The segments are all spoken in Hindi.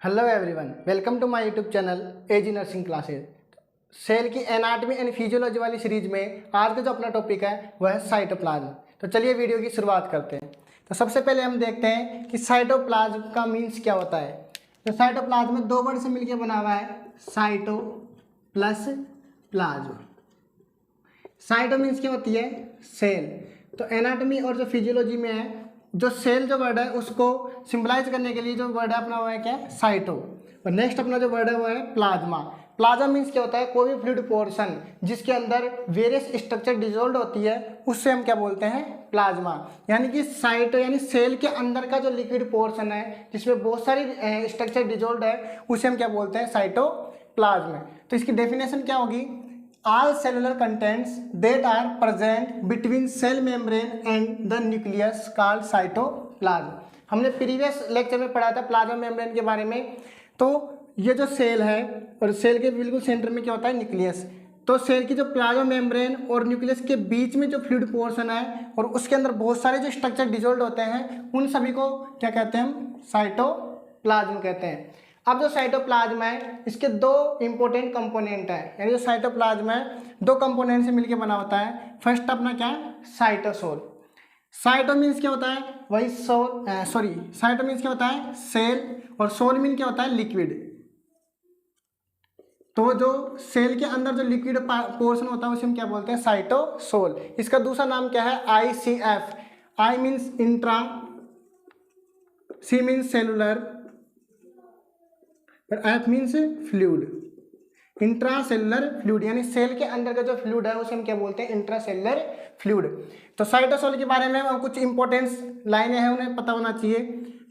Hello everyone, welcome to my YouTube channel AG nursing classes. Cell की एनाटॉमी एंड फिजियोलॉजी वाली सीरीज में आज का जो अपना टॉपिक है वह है साइटोप्लाज्म। तो चलिए वीडियो की शुरुआत करते हैं। तो सबसे पहले हम देखते हैं कि साइटोप्लाज्म का मीन्स क्या होता है। तो साइटोप्लाज्म में दो वर्ड से मिलकर बना हुआ है, cyto plus plasm. Cyto means क्या होती है, सेल। तो एनाटॉमी और जो फिजियोलॉजी में है, जो सेल जो वर्ड है उसको सिंबलाइज करने के लिए जो वर्ड है अपना वो है क्या है, साइटो। और नेक्स्ट अपना जो वर्ड है वो है प्लाज्मा। प्लाज्मा मीन्स क्या होता है, कोई भी फ्लूइड पोर्शन जिसके अंदर वेरियस स्ट्रक्चर डिजोल्व होती है उससे हम क्या बोलते हैं, प्लाज्मा। यानी कि साइटो यानी सेल के अंदर का जो लिक्विड पोर्शन है जिसमें बहुत सारी स्ट्रक्चर डिजोल्व है उसे हम क्या बोलते हैं, साइटोप्लाज्म। तो इसकी डेफिनेशन क्या होगी, all cellular contents that are present between cell membrane and the nucleus called cytoplasm। हमने प्रीवियस लेक्चर में पढ़ा था प्लाज्मा मेम्ब्रेन के बारे में। तो ये जो सेल है और सेल के बिल्कुल सेंटर में क्या होता है, न्यूक्लियस। तो सेल की जो प्लाज्मा मेम्ब्रेन और न्यूक्लियस के बीच में जो फ्लूइड पोर्शन है और उसके अंदर बहुत सारे जो स्ट्रक्चर डिजोल्व होते हैं उन सभी को क्या कहते हैं, हम साइटोप्लाज्म कहते हैं। अब जो साइटोप्लाज्म है इसके दो इंपॉर्टेंट कंपोनेंट है, यानी जो साइटोप्लाज्म है दो कंपोनेंट से मिलकर बना होता है। फर्स्ट अपना क्या है, साइटोसोल। साइटो मीन्स क्या होता है, वही साइटो मीन्स क्या होता है, सेल, और सोल मीन क्या होता है, लिक्विड। तो जो सेल के अंदर जो लिक्विड पोर्शन होता है उसे हम क्या बोलते हैं, साइटोसोल। इसका दूसरा नाम क्या है, ICF। I means intra, C means cellular और F means fluid. Intracellular fluid यानी सेल के अंदर का जो फ्लूइड है उसे हम क्या बोलते हैं, इंट्रासेलुलर फ्लूइड। तो साइटोसोल के बारे में कुछ इंपॉर्टेंस लाइनें हैं, उन्हें पता होना चाहिए।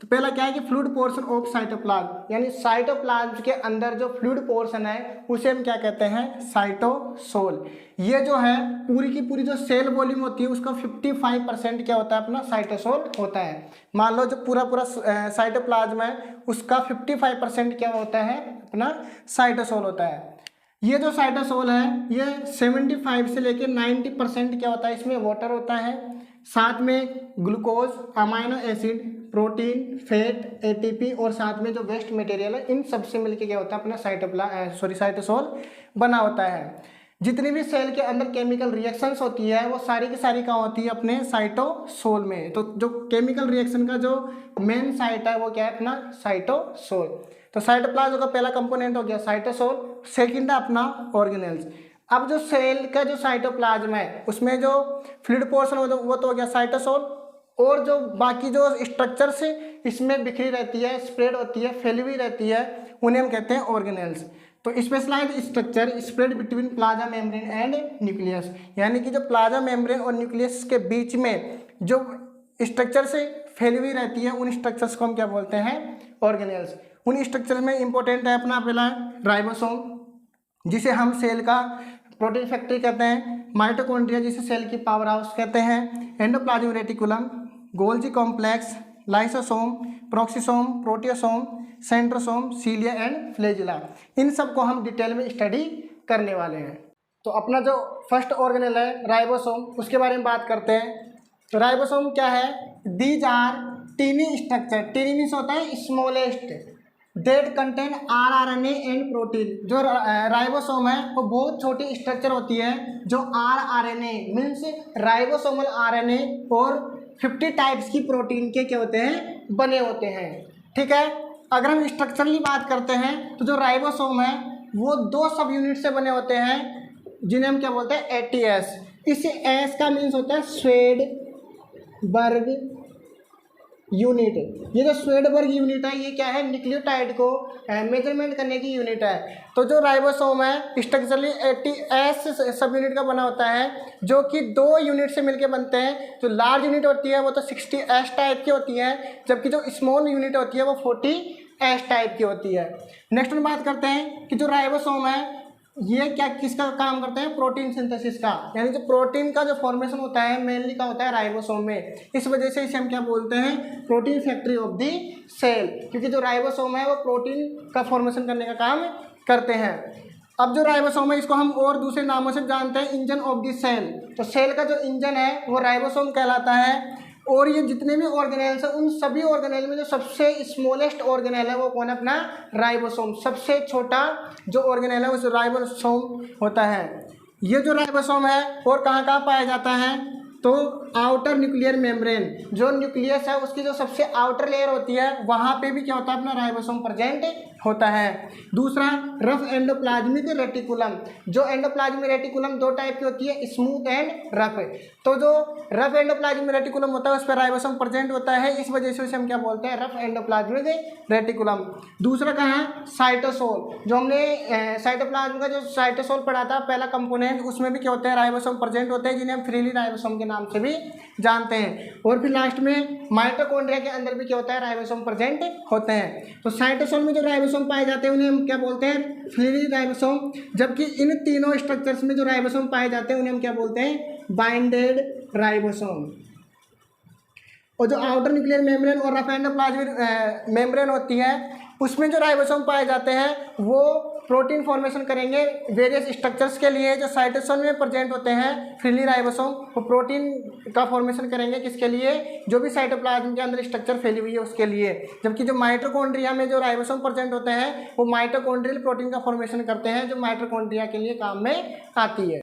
तो पहला क्या है कि फ्लूइड पोर्शन ऑफ साइटोप्लाज्म, यानी साइटोप्लाज्म के अंदर जो फ्लूइड पोर्शन है उसे हम क्या कहते हैं, साइटोसोल। ये जो है पूरी की पूरी जो सेल वॉल्यूम होती है उसका 55% क्या होता है, अपना साइटोसोल होता है। मान लो जो पूरा साइटोप्लाज्म है उसका 55% क्या होता है, अपना साइटोसोल होता है। ये जो साइटोसोल है ये 75 से लेकर 90% क्या होता है, इसमें वाटर होता है, साथ में glucose, amino acid, protein, fat, ATP और साथ में जो वेस्ट मटेरियल है इन सब से मिलकर क्या होता है, अपना साइटोसोल बना होता है। जितनी भी सेल के अंदर केमिकल रिएक्शंस होती है वो सारी की सारी कहाँ होती है, अपने साइटोसोल में। तो जो केमिकल रिएक्शन का जो मेन साइट है वो क्या है, अपना साइटोसोल। तो साइटोप्लाज्म का पहला कंपोनेंट हो गया साइटोसोल, सेकंड है अपना ऑर्गेनेल्स। अब जो सेल का जो साइटोप्लाज्म है उसमें जो फ्लूइड पोर्शन वो तो हो गया साइटोसोल, और जो बाकी जो स्ट्रक्चर से इसमें बिखरी रहती है, स्प्रेड होती है, फैली हुई रहती है, उन्हें हम कहते हैं ऑर्गेनेल्स। तो specialised structure spread between plasma membrane and nucleus, यानी कि जो प्लाज्मा मेम्ब्रेन और न्यूक्लियस के बीच में जो स्ट्रक्चर से फैली हुई रहती है उन स्ट्रक्चर्स को हम क्या बोलते हैं, ऑर्गेनेल्स। उन स्ट्रक्चर में इंपॉर्टेंट है अपना पहला राइबोसोम, जिसे हम सेल का प्रोटीन फैक्ट्री कहते हैं, माइटोकॉन्ड्रिया जिसे सेल की पावर हाउस कहते हैं, endoplasmic reticulum, Golgi complex, lysosome, peroxisome, proteasome, centrosome, cilia and flagella. इन सब को हम डिटेल में स्टडी करने वाले हैं। तो अपना जो फर्स्ट ऑर्गेनेल है राइबोसोम, उसके बारे में बात करते हैं। तो राइबोसोम क्या है, these are tiny structure, tiny means होता है smallest, that contain RNA and protein. जो राइबोसोम है वो बहुत छोटी स्ट्रक्चर होती है जो RNA मीन्स राइबोसोमल RNA और 50 टाइप्स की प्रोटीन के क्या होते हैं, बने होते हैं। ठीक है, अगर हम स्ट्रक्चरली बात करते हैं तो जो राइबोसोम है वो दो सब यूनिट से बने होते हैं जिन्हें हम क्या बोलते हैं, ATS। इस एस का मीन्स होता है स्वेडबर्ग यूनिट। ये जो स्वेडबर्ग यूनिट है ये क्या है, न्यूक्लियोटाइड को मेजरमेंट करने की यूनिट है। तो जो राइबोसोम है स्ट्रक्चरली ATS सब यूनिट का बना होता है, जो कि दो यूनिट से मिलकर बनते हैं। जो लार्ज यूनिट होती है वो तो 60S टाइप की होती है, जबकि जो स्मॉल यूनिट होती है वो 40S टाइप की होती है। नेक्स्ट में बात करते हैं कि जो राइबोसोम है ये क्या किसका काम करते हैं, प्रोटीन सिंथेसिस का, यानी जो प्रोटीन का जो फॉर्मेशन होता है मेनली का होता है राइबोसोम में। इस वजह से इसे हम क्या बोलते हैं, protein factory of the cell, क्योंकि जो राइबोसोम है वो प्रोटीन का फॉर्मेशन करने का काम करते हैं। अब जो राइबोसोम है इसको हम और दूसरे नामों से जानते हैं, इंजन ऑफ दी सेल। तो सेल का जो इंजन है वो राइबोसोम कहलाता है। और ये जितने भी ऑर्गेनेल्स हैं उन सभी ऑर्गेनेल में जो सबसे स्मॉलेस्ट ऑर्गेनेल है वो कौन है? अपना राइबोसोम। सबसे छोटा जो ऑर्गेनेल है उस राइबोसोम होता है। ये जो राइबोसोम है और कहाँ कहाँ पाया जाता है? तो आउटर न्यूक्लियर मेम्ब्रेन, जो न्यूक्लियस है उसकी जो सबसे आउटर लेयर होती है वहाँ पे भी क्या होता है? अपना राइबोसोम प्रेजेंट होता है। दूसरा रफ एंडोप्लाज्मिक रेटिकुलम। जो एंडोप्लाज्मिक रेटिकुलम दो टाइप की होती है, स्मूथ एंड रफ। तो जो रफ एंडोप्लाज्मिक रेटिकुलम होता है उस पर राइबोसोम प्रेजेंट होता है, इस वजह से उसे हम क्या बोलते हैं? Rough endoplasmic reticulum. दूसरा कहाँ है? साइटोसोल। जो हमने साइटोप्लाज्म का जो साइटोसोल पढ़ा था पहला कंपोनेंट, उसमें भी क्या होते हैं? राइबोसोम प्रेजेंट होते हैं, जिन्हें हम फ्रीली राइबोसोम के नाम से भी जानते हैं। और फिर लास्ट में माइटोकॉन्ड्रिया के अंदर भी क्या होता है? राइबोसोम प्रेजेंट होते हैं। तो साइटोसोल में जो राइबोसोम पाए जाते हैं उन्हें हम क्या बोलते हैं? Freely ribosome. जबकि इन तीनों स्ट्रक्चर्स में जो राइबोसोम पाए जाते हैं उन्हें हम क्या बोलते हैं? Binded ribosome. और जो आउटर न्यूक्लियर मेम्ब्रेन और रफ एंडोप्लाज्मिक मेम्ब्रेन होती है उसमें जो राइबोसोम पाए जाते हैं वो प्रोटीन फॉर्मेशन करेंगे वेरियस स्ट्रक्चर्स के लिए। जो साइटोसोल में प्रेजेंट होते हैं फ्रीली राइबोसोम, वो प्रोटीन का फॉर्मेशन करेंगे किसके लिए? जो भी साइटोप्लाज्म के अंदर स्ट्रक्चर फैली हुई है उसके लिए। जबकि जो माइटोकॉन्ड्रिया में जो राइबोसोम प्रेजेंट होते हैं वो माइटोकॉन्ड्रियल प्रोटीन का फॉर्मेशन करते हैं, जो माइटोकॉन्ड्रिया के लिए काम में आती है।